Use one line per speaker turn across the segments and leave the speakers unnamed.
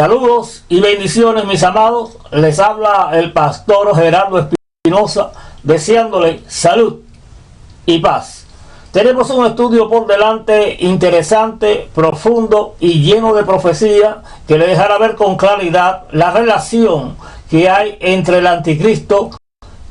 Saludos y bendiciones, mis amados. Les habla el pastor Gerardo Espinosa, deseándole salud y paz. Tenemos un estudio por delante interesante, profundo y lleno de profecía que le dejará ver con claridad la relación que hay entre el anticristo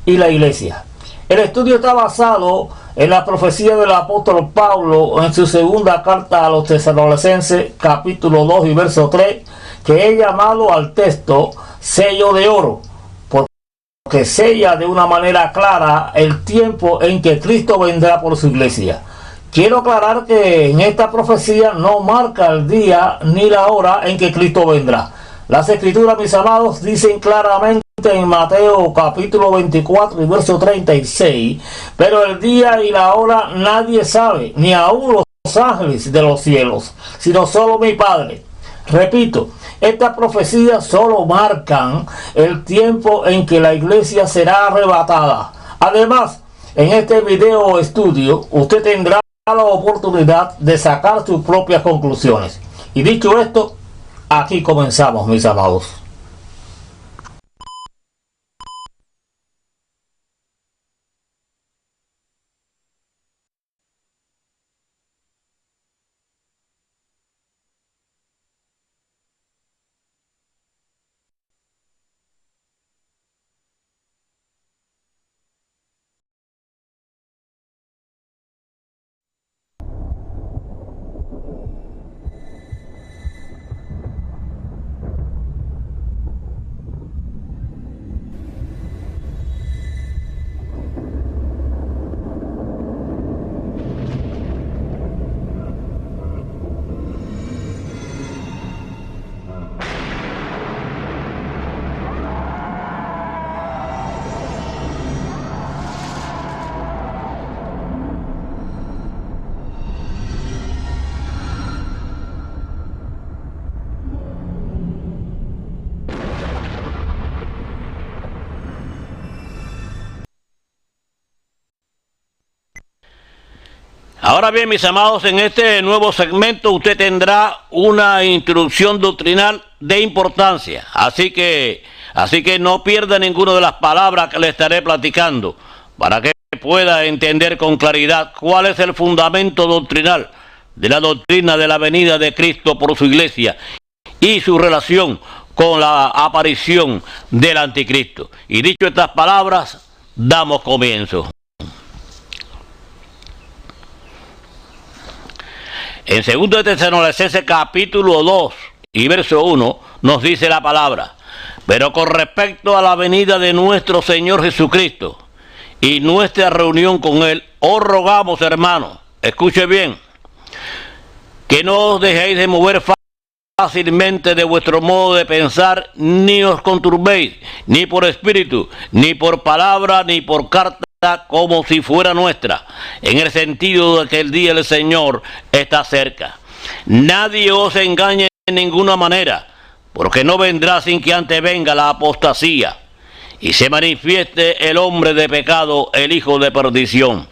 y la iglesia. El estudio está basado en la profecía del apóstol Pablo en su segunda carta a los Tesalonicenses, capítulo 2 y verso 3, que he llamado al texto sello de oro, porque sella de una manera clara el tiempo en que Cristo vendrá por su iglesia. Quiero aclarar que en esta profecía no marca el día ni la hora en que Cristo vendrá. Las escrituras, mis amados, dicen claramente en Mateo capítulo 24 y verso 36, pero el día y la hora nadie sabe, ni aun los ángeles de los cielos, sino solo mi Padre. Repito, estas profecías solo marcan el tiempo en que la iglesia será arrebatada. Además, en este video estudio, usted tendrá la oportunidad de sacar sus propias conclusiones. Y dicho esto, aquí comenzamos, mis amados.
Ahora bien, mis amados, en este nuevo segmento usted tendrá una introducción doctrinal de importancia, así que no pierda ninguna de las palabras que le estaré platicando para que pueda entender con claridad cuál es el fundamento doctrinal de la doctrina de la venida de Cristo por su iglesia y su relación con la aparición del anticristo. Y dicho estas palabras, damos comienzo. En 2 Tesalonicenses capítulo 2 y verso 1 nos dice la palabra: pero con respecto a la venida de nuestro Señor Jesucristo y nuestra reunión con Él, os rogamos, hermanos, escuche bien, que no os dejéis de mover fácilmente de vuestro modo de pensar, ni os conturbéis, ni por espíritu, ni por palabra, ni por carta, como si fuera nuestra, en el sentido de que el día del Señor está cerca. Nadie os engañe en ninguna manera, porque no vendrá sin que antes venga la apostasía y se manifieste el hombre de pecado, el hijo de perdición,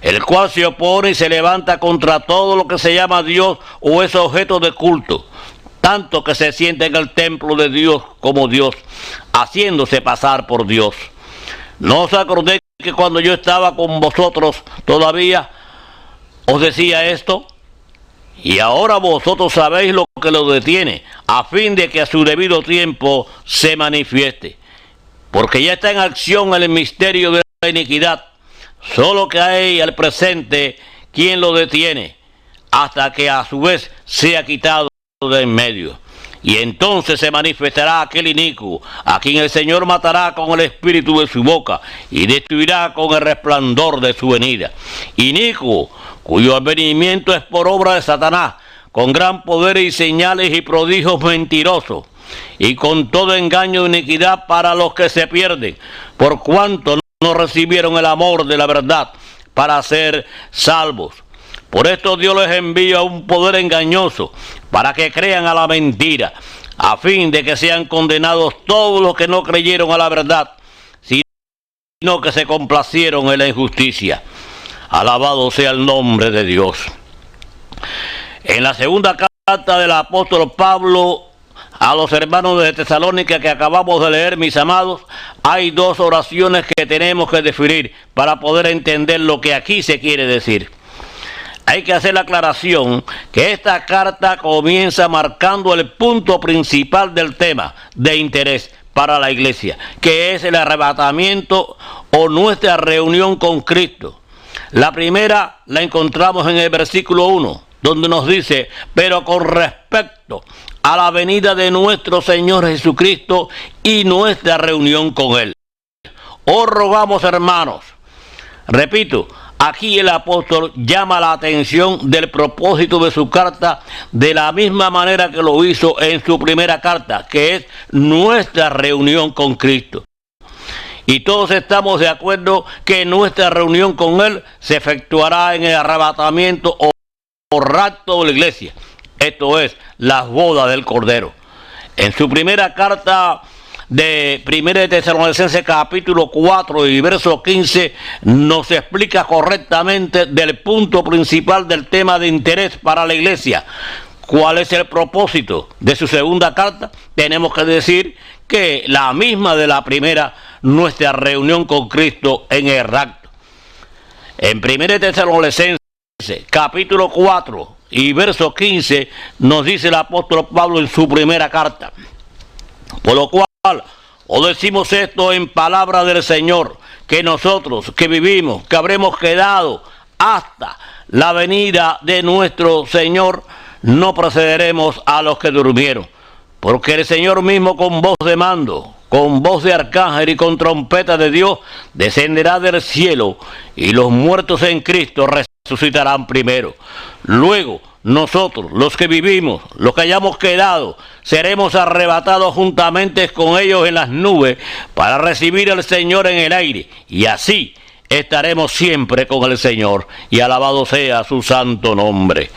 el cual se opone y se levanta contra todo lo que se llama Dios o es objeto de culto, tanto que se siente en el templo de Dios como Dios, haciéndose pasar por Dios. ¿No os acordéis que cuando yo estaba con vosotros todavía os decía esto? Y ahora vosotros sabéis lo que lo detiene, a fin de que a su debido tiempo se manifieste. Porque ya está en acción el misterio de la iniquidad, solo que hay al presente quien lo detiene, hasta que a su vez sea quitado de en medio. Y entonces se manifestará aquel inicuo, a quien el Señor matará con el espíritu de su boca, y destruirá con el resplandor de su venida. Inicuo, cuyo advenimiento es por obra de Satanás, con gran poder y señales y prodigios mentirosos, y con todo engaño de iniquidad para los que se pierden, por cuanto no recibieron el amor de la verdad para ser salvos. Por esto Dios les envía un poder engañoso, para que crean a la mentira, a fin de que sean condenados todos los que no creyeron a la verdad, sino que se complacieron en la injusticia. Alabado sea el nombre de Dios. En la segunda carta del apóstol Pablo a los hermanos de Tesalónica que acabamos de leer, mis amados, hay dos oraciones que tenemos que definir para poder entender lo que aquí se quiere decir. Hay que hacer la aclaración que esta carta comienza marcando el punto principal del tema de interés para la iglesia, que es el arrebatamiento o nuestra reunión con Cristo. La primera la encontramos en el versículo 1, donde nos dice: pero con respecto a la venida de nuestro Señor Jesucristo y nuestra reunión con Él. Os rogamos, hermanos, repito, aquí el apóstol llama la atención del propósito de su carta de la misma manera que lo hizo en su primera carta, que es nuestra reunión con Cristo. Y todos estamos de acuerdo que nuestra reunión con Él se efectuará en el arrebatamiento o rapto de la iglesia. Esto es, las bodas del Cordero. En su primera carta de 1 de Tesalonicenses capítulo 4 y verso 15 nos explica correctamente del punto principal del tema de interés para la iglesia. ¿Cuál es el propósito de su segunda carta? Tenemos que decir que la misma de la primera, nuestra reunión con Cristo en el rapto. En 1 de Tesalonicenses capítulo 4 y verso 15 nos dice el apóstol Pablo en su primera carta: por lo cual os decimos esto en palabra del Señor, que nosotros que vivimos, que habremos quedado hasta la venida de nuestro Señor, no procederemos a los que durmieron. Porque el Señor mismo, con voz de mando, con voz de arcángel y con trompeta de Dios, descenderá del cielo, y los muertos en Cristo resucitarán primero. Luego nosotros, los que vivimos, los que hayamos quedado, seremos arrebatados juntamente con ellos en las nubes para recibir al Señor en el aire, y así estaremos siempre con el Señor, y alabado sea su santo nombre.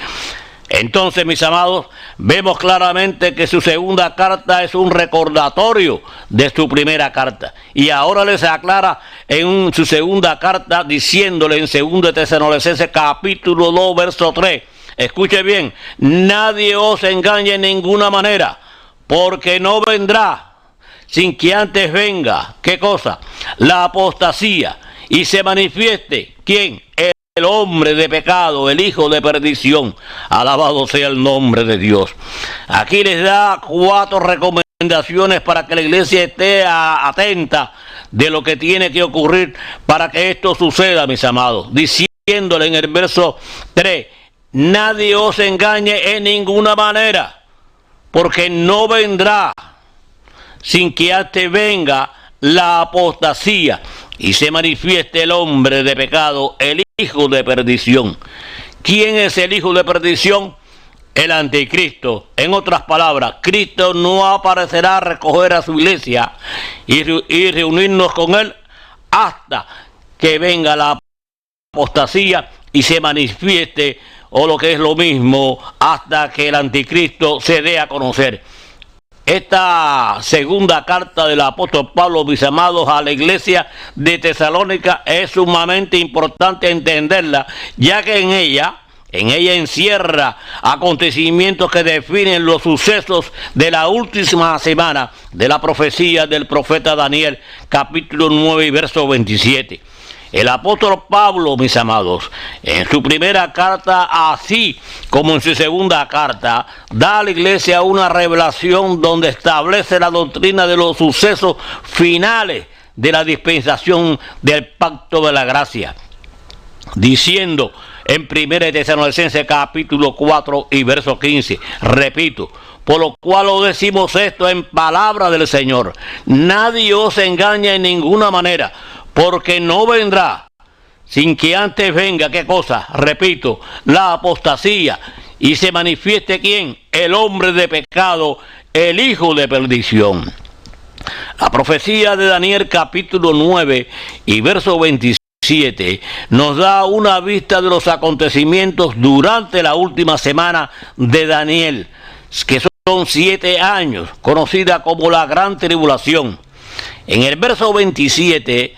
Entonces, mis amados, vemos claramente que su segunda carta es un recordatorio de su primera carta. Y ahora les aclara en su segunda carta, diciéndole en 2 Tesalonicenses capítulo 2, verso 3. Escuche bien: nadie os engañe en ninguna manera, porque no vendrá sin que antes venga, ¿qué cosa? La apostasía, y se manifieste, ¿quién? El hombre de pecado, el hijo de perdición. Alabado sea el nombre de Dios. Aquí les da 4 recomendaciones para que la iglesia esté atenta de lo que tiene que ocurrir para que esto suceda, mis amados. Diciéndole en el verso 3: nadie os engañe en ninguna manera, porque no vendrá sin que antes venga la apostasía y se manifieste el hombre de pecado, el hijo de perdición. ¿Quién es el hijo de perdición? El anticristo. En otras palabras, Cristo no aparecerá a recoger a su iglesia y reunirnos con Él hasta que venga la apostasía y se manifieste, o lo que es lo mismo, hasta que el anticristo se dé a conocer. Esta segunda carta del apóstol Pablo, mis amados, a la iglesia de Tesalónica es sumamente importante entenderla, ya que en ella encierra acontecimientos que definen los sucesos de la última semana de la profecía del profeta Daniel, capítulo 9 y verso 27. El apóstol Pablo, mis amados, en su primera carta, así como en su segunda carta, da a la iglesia una revelación donde establece la doctrina de los sucesos finales de la dispensación del pacto de la gracia, diciendo en 1 Tesalonicenses capítulo 4 y verso 15, repito: por lo cual os decimos esto en palabra del Señor, nadie os engaña en ninguna manera, porque no vendrá sin que antes venga, ¿qué cosa? Repito, la apostasía, y se manifieste, ¿quién? El hombre de pecado, el hijo de perdición. La profecía de Daniel capítulo 9 y verso 27 nos da una vista de los acontecimientos durante la última semana de Daniel, que son 7 años, conocida como la gran tribulación. En el verso 27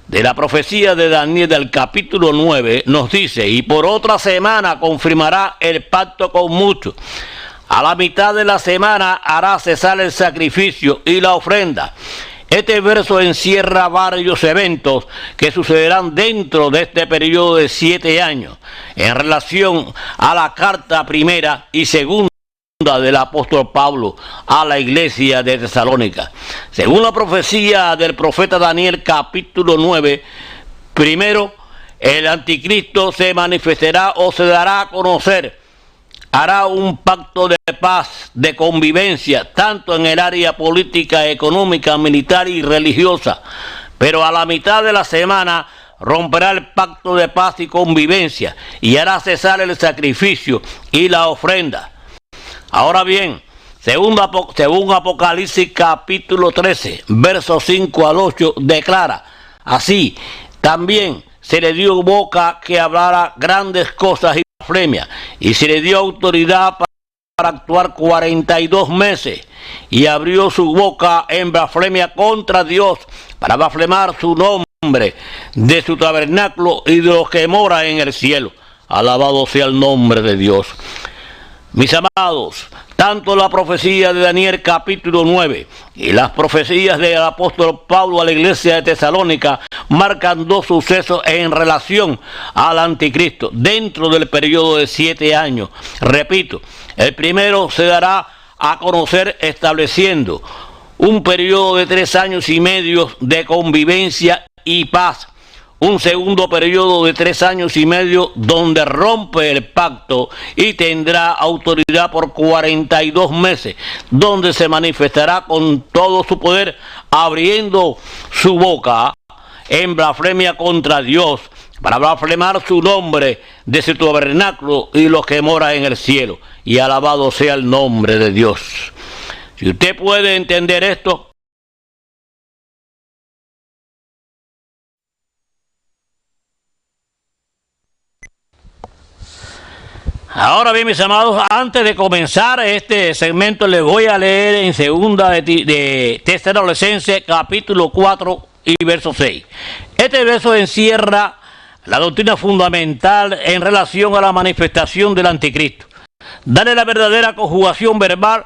de la profecía de Daniel del capítulo 9 nos dice: y por otra semana confirmará el pacto con muchos, A la mitad de la semana hará cesar el sacrificio y la ofrenda. Este verso encierra varios eventos que sucederán dentro de este periodo de 7 años en relación a la carta primera y segunda del apóstol Pablo a la iglesia de Tesalónica. Según la profecía del profeta Daniel capítulo 9, primero el anticristo se manifestará o se dará a conocer. Hará un pacto de paz, de convivencia, tanto en el área política, económica, militar y religiosa. Pero a la mitad de la semana romperá el pacto de paz y convivencia y hará cesar el sacrificio y la ofrenda. Ahora bien, según Apocalipsis capítulo 13, versos 5 al 8, declara, así también se le dio boca que hablara grandes cosas y blasfemia, y se le dio autoridad para actuar 42 meses, y abrió su boca en blasfemia contra Dios, para blasfemar su nombre, de su tabernáculo y de los que moran en el cielo. Alabado sea el nombre de Dios. Mis amados, tanto la profecía de Daniel capítulo 9 y las profecías del apóstol Pablo a la iglesia de Tesalónica marcan dos sucesos en relación al anticristo dentro del periodo de 7 años. Repito, el primero se dará a conocer estableciendo un periodo de 3 años y medio de convivencia y paz. Un segundo periodo de 3 años y medio donde rompe el pacto y tendrá autoridad por 42 meses, donde se manifestará con todo su poder, abriendo su boca en blasfemia contra Dios, para blasfemar su nombre de su tabernáculo y los que moran en el cielo. Y alabado sea el nombre de Dios. Si usted puede entender esto, ahora bien, mis amados, antes de comenzar este segmento, les voy a leer en segunda de Tesalonicenses capítulo 4 y verso 6. Este verso encierra la doctrina fundamental en relación a la manifestación del anticristo. Darle la verdadera conjugación verbal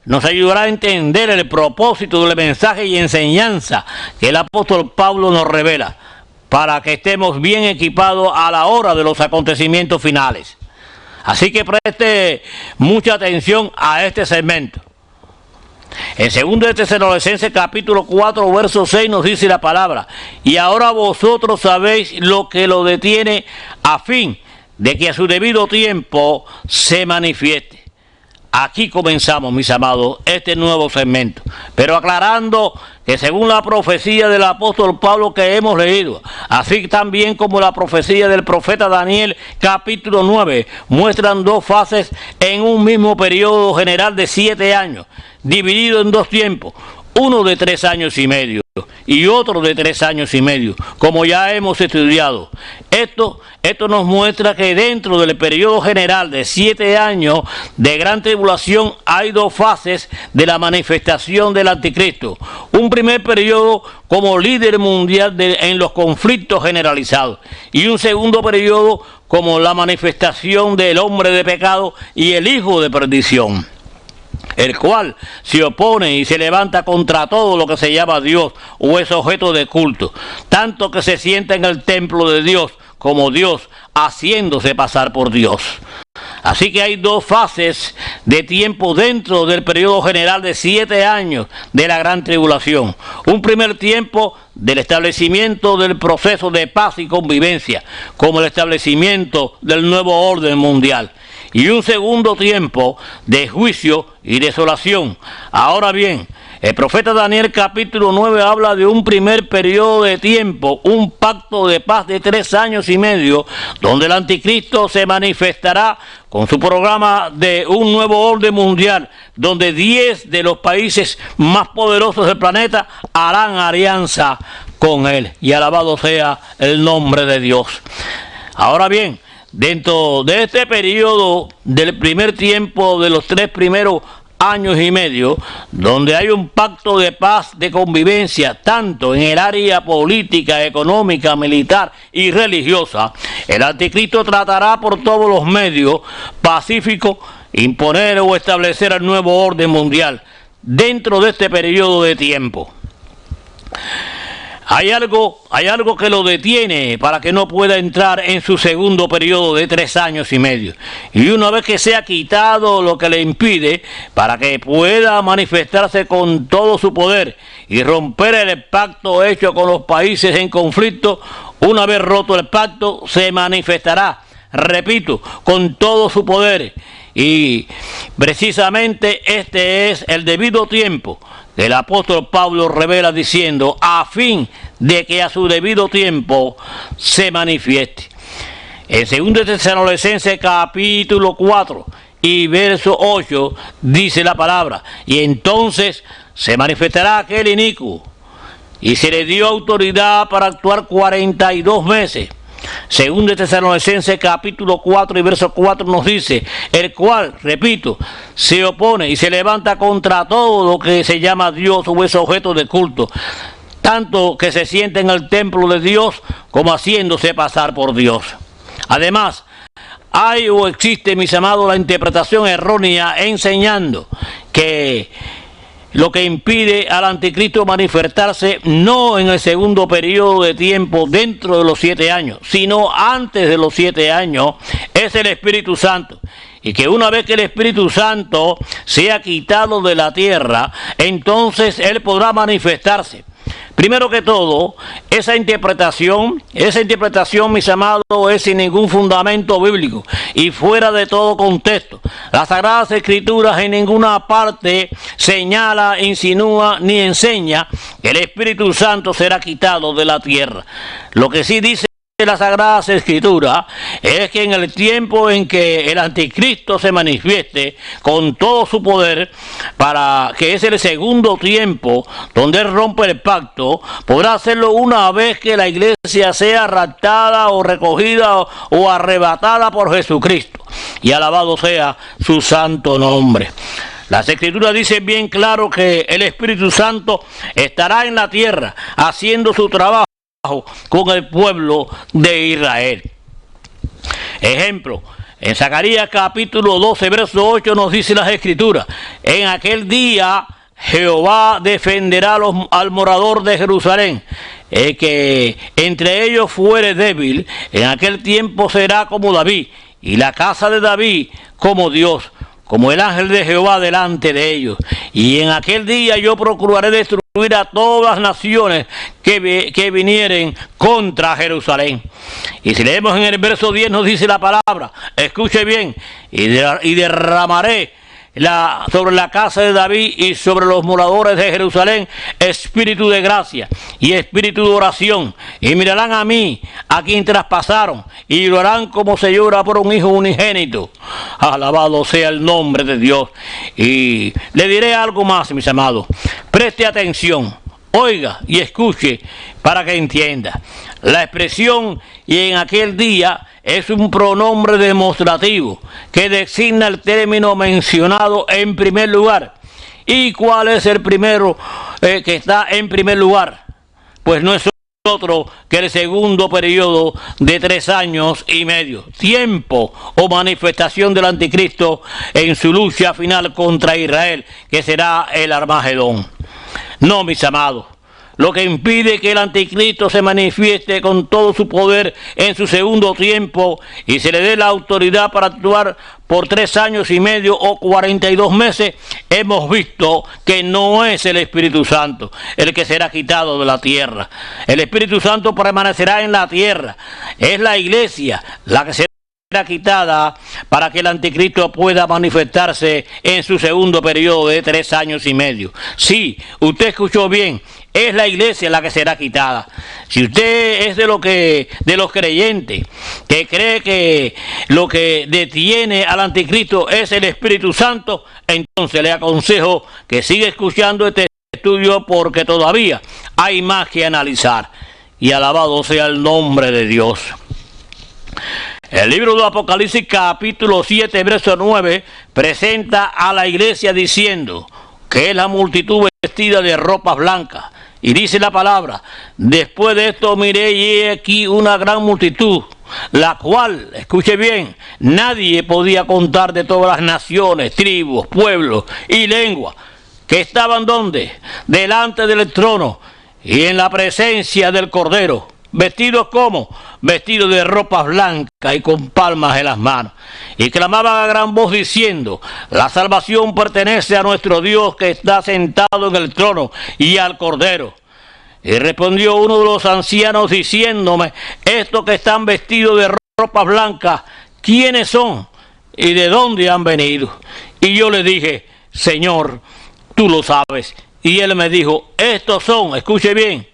nos ayudará a entender el propósito del mensaje y enseñanza que el apóstol Pablo nos revela, para que estemos bien equipados a la hora de los acontecimientos finales. Así que preste mucha atención a este segmento. En 2 de Tesalonicenses capítulo 4 verso 6 nos dice la palabra: y ahora vosotros sabéis lo que lo detiene, a fin de que a su debido tiempo se manifieste. Aquí comenzamos, mis amados, este nuevo segmento, pero aclarando que según la profecía del apóstol Pablo que hemos leído, así también como la profecía del profeta Daniel capítulo 9, muestran dos fases en un mismo periodo general de 7 años, dividido en dos tiempos, uno de 3 años y medio y otro de 3 años y medio, como ya hemos estudiado. Esto nos muestra que dentro del periodo general de 7 años de gran tribulación hay dos fases de la manifestación del anticristo. Un primer periodo como líder mundial en los conflictos generalizados, y un segundo periodo como la manifestación del hombre de pecado y el hijo de perdición, el cual se opone y se levanta contra todo lo que se llama Dios o es objeto de culto, tanto que se sienta en el templo de Dios como Dios, haciéndose pasar por Dios. Así que hay dos fases de tiempo dentro del periodo general de 7 años de la gran tribulación. Un primer tiempo del establecimiento del proceso de paz y convivencia, como el establecimiento del nuevo orden mundial. Y un segundo tiempo de juicio y desolación. Ahora bien, el profeta Daniel capítulo 9 habla de un primer periodo de tiempo, un pacto de paz de 3 años y medio, donde el anticristo se manifestará con su programa de un nuevo orden mundial, donde 10 de los países más poderosos del planeta harán alianza con él. Y alabado sea el nombre de Dios. Ahora bien, dentro de este periodo del primer tiempo de los 3 primeros años y medio, donde hay un pacto de paz, de convivencia, tanto en el área política, económica, militar y religiosa, el anticristo tratará por todos los medios pacíficos imponer o establecer el nuevo orden mundial dentro de este periodo de tiempo. Hay algo que lo detiene para que no pueda entrar en su segundo periodo de 3 años y medio. Y una vez que sea quitado lo que le impide, para que pueda manifestarse con todo su poder y romper el pacto hecho con los países en conflicto, una vez roto el pacto, se manifestará, repito, con todo su poder. Y precisamente este es el debido tiempo que el apóstol Pablo revela diciendo, a fin de que a su debido tiempo se manifieste. En 2 Tesalonicenses capítulo 4 y verso 8 dice la palabra, y entonces se manifestará aquel inicuo, y se le dio autoridad para actuar 42 meses. Según Tesalonicenses capítulo 4 y verso 4 nos dice, el cual, repito, se opone y se levanta contra todo lo que se llama Dios o es objeto de culto, tanto que se siente en el templo de Dios como haciéndose pasar por Dios. Además, hay o existe, mis amados, la interpretación errónea enseñando que lo que impide al anticristo manifestarse no en el segundo periodo de tiempo dentro de los 7 años, sino antes de los 7 años, es el Espíritu Santo. Y que una vez que el Espíritu Santo sea quitado de la tierra, entonces Él podrá manifestarse. Primero que todo, esa interpretación, mis amados, es sin ningún fundamento bíblico y fuera de todo contexto. Las Sagradas Escrituras en ninguna parte señala, insinúa ni enseña que el Espíritu Santo será quitado de la tierra. Lo que sí dice las Sagradas Escrituras es que en el tiempo en que el anticristo se manifieste con todo su poder, para que es el segundo tiempo donde él rompe el pacto, podrá hacerlo una vez que la iglesia sea raptada o recogida o arrebatada por Jesucristo, y alabado sea su santo nombre. Las Escrituras dicen bien claro que el Espíritu Santo estará en la tierra haciendo su trabajo con el pueblo de Israel. Ejemplo, en Zacarías capítulo 12, verso 8 nos dice las Escrituras, en aquel día Jehová defenderá al morador de Jerusalén, que entre ellos fuere débil, en aquel tiempo será como David, y la casa de David como Dios, como el ángel de Jehová delante de ellos. Y en aquel día yo procuraré destruir a todas las naciones que vinieren contra Jerusalén. Y si leemos en el verso 10 nos dice la palabra, escuche bien, y derramaré sobre la casa de David y sobre los moradores de Jerusalén espíritu de gracia y espíritu de oración, y mirarán a mí, a quien traspasaron, y llorarán como se llora por un hijo unigénito. Alabado sea el nombre de Dios. Y le diré algo más, mis amados, preste atención, oiga y escuche para que entienda. La expresión "y en aquel día" es un pronombre demostrativo que designa el término mencionado en primer lugar. ¿Y cuál es el primero que está en primer lugar? Pues no es otro que el segundo periodo de 3 años y medio, tiempo o manifestación del anticristo en su lucha final contra Israel, que será el Armagedón. No, mis amados, lo que impide que el anticristo se manifieste con todo su poder en su segundo tiempo y se le dé la autoridad para actuar por 3 años y medio o 42 meses, hemos visto que no es el Espíritu Santo el que será quitado de la tierra. El Espíritu Santo permanecerá en la tierra. Es la iglesia la que será quitada para que el anticristo pueda manifestarse en su segundo periodo de 3 años y medio. Sí, usted escuchó bien, es la iglesia la que será quitada. Si usted es de los creyentes que cree que lo que detiene al anticristo es el Espíritu Santo, entonces le aconsejo que siga escuchando este estudio, porque todavía hay más que analizar. Y alabado sea el nombre de Dios. El libro de Apocalipsis capítulo 7 verso 9 presenta a la iglesia diciendo que es la multitud vestida de ropas blancas. Y dice la palabra: después de esto miré y he aquí una gran multitud, la cual, escuche bien, nadie podía contar, de todas las naciones, tribus, pueblos y lenguas, que estaban ¿dónde? Delante del trono y en la presencia del Cordero. ¿Vestidos cómo? Vestidos de ropas blancas y con palmas en las manos. Y clamaban a gran voz diciendo: la salvación pertenece a nuestro Dios, que está sentado en el trono, y al Cordero. Y respondió uno de los ancianos diciéndome: estos que están vestidos de ropas blancas, ¿quiénes son? ¿Y de dónde han venido? Y yo le dije: Señor, tú lo sabes. Y él me dijo: estos son, escuche bien,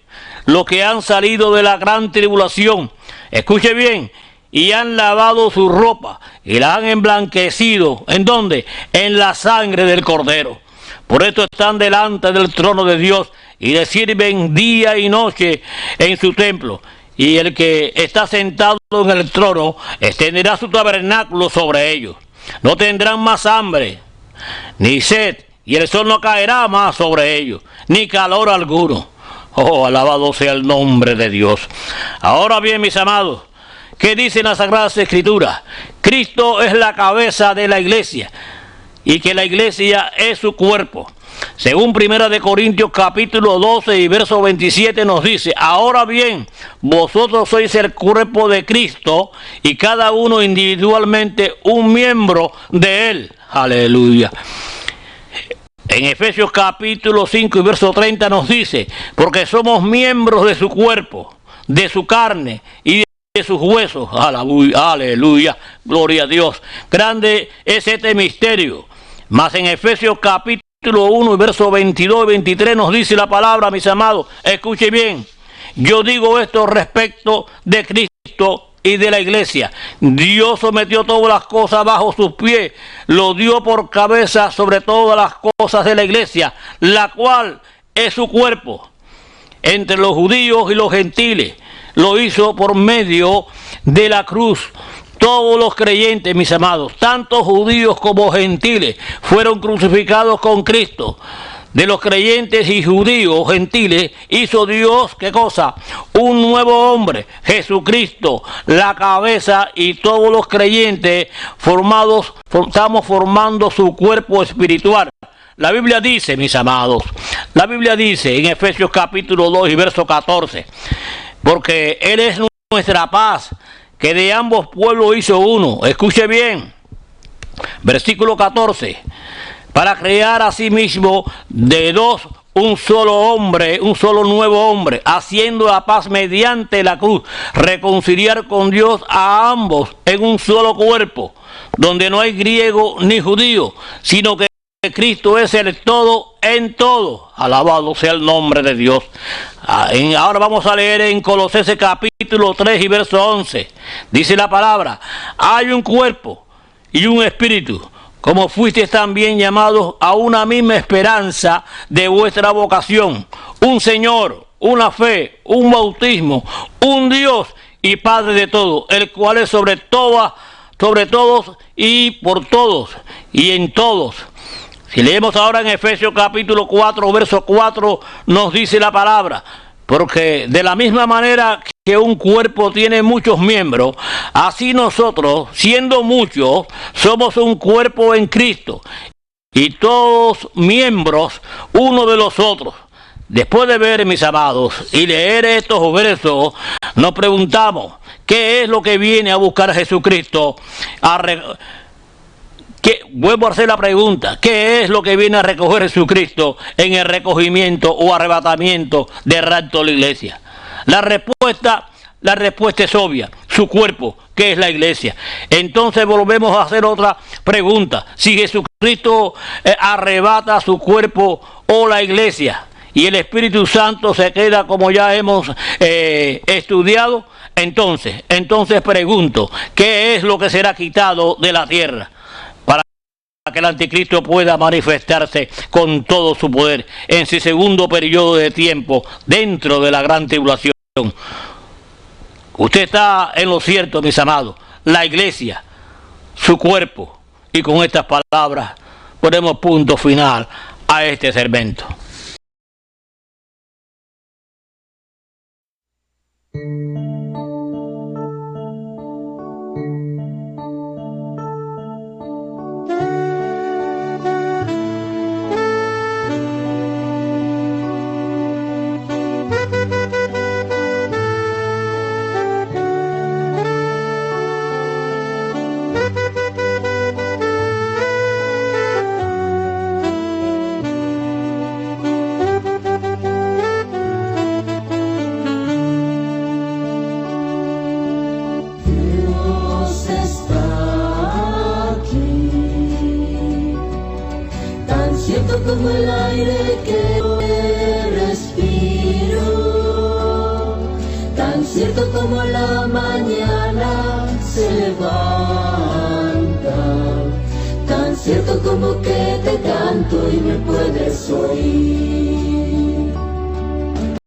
los que han salido de la gran tribulación, escuche bien, y han lavado su ropa y la han emblanquecido. ¿En dónde? En la sangre del Cordero. Por esto están delante del trono de Dios y le sirven día y noche en su templo. Y el que está sentado en el trono extenderá su tabernáculo sobre ellos. No tendrán más hambre ni sed, y el sol no caerá más sobre ellos, ni calor alguno. Oh, alabado sea el nombre de Dios. Ahora bien, mis amados, ¿qué dicen las Sagradas Escrituras? Cristo es la cabeza de la iglesia, y que la iglesia es su cuerpo. Según 1 de Corintios capítulo 12 y verso 27 nos dice: ahora bien, vosotros sois el cuerpo de Cristo, y cada uno individualmente un miembro de él. Aleluya. En Efesios capítulo 5 y verso 30 nos dice: porque somos miembros de su cuerpo, de su carne y de sus huesos. Aleluya, aleluya, gloria a Dios. Grande es este misterio. Mas en Efesios capítulo 1 y verso 22 y 23 nos dice la palabra, mis amados, escuche bien: yo digo esto respecto de Cristo y de la iglesia. Dios sometió todas las cosas bajo sus pies, lo dio por cabeza sobre todas las cosas de la iglesia, la cual es su cuerpo. Entre los judíos y los gentiles lo hizo por medio de la cruz. Todos los creyentes, mis amados, tanto judíos como gentiles, fueron crucificados con Cristo. De los creyentes y judíos, gentiles, hizo Dios, ¿qué cosa? Un nuevo hombre, Jesucristo, la cabeza, y todos los creyentes estamos formando su cuerpo espiritual. La Biblia dice, mis amados, la Biblia dice en Efesios capítulo 2 y verso 14, porque Él es nuestra paz, que de ambos pueblos hizo uno. Escuche bien, versículo 14. Para crear a sí mismo de dos un solo hombre, un solo nuevo hombre, haciendo la paz mediante la cruz, reconciliar con Dios a ambos en un solo cuerpo, donde no hay griego ni judío, sino que Cristo es el todo en todo. Alabado sea el nombre de Dios. Ahora vamos a leer en Colosenses capítulo 3 y verso 11. Dice la palabra: hay un cuerpo y un espíritu, como fuisteis también llamados a una misma esperanza de vuestra vocación, un Señor, una fe, un bautismo, un Dios y Padre de todo, el cual es sobre todos y por todos y en todos. Si leemos ahora en Efesios capítulo 4, verso 4, nos dice la palabra: porque de la misma manera que un cuerpo tiene muchos miembros, así nosotros, siendo muchos, somos un cuerpo en Cristo, y todos miembros uno de los otros. Después de ver, mis amados, y leer estos versos, nos preguntamos: ¿qué es lo que viene a buscar Jesucristo? Vuelvo a hacer la pregunta: ¿qué es lo que viene a recoger Jesucristo en el recogimiento o arrebatamiento de rapto de la iglesia? La respuesta es obvia: su cuerpo, que es la iglesia. Entonces volvemos a hacer otra pregunta: si Jesucristo arrebata su cuerpo o la iglesia, y el Espíritu Santo se queda, como ya hemos estudiado, entonces pregunto: ¿qué es lo que será quitado de la tierra para que el anticristo pueda manifestarse con todo su poder en su segundo periodo de tiempo dentro de la gran tribulación? Usted está en lo cierto, mis amados. la iglesia, su cuerpo. Y con estas palabras ponemos punto final a este segmento.
Como el aire que respiro, tan cierto como la mañana se levanta, tan cierto como que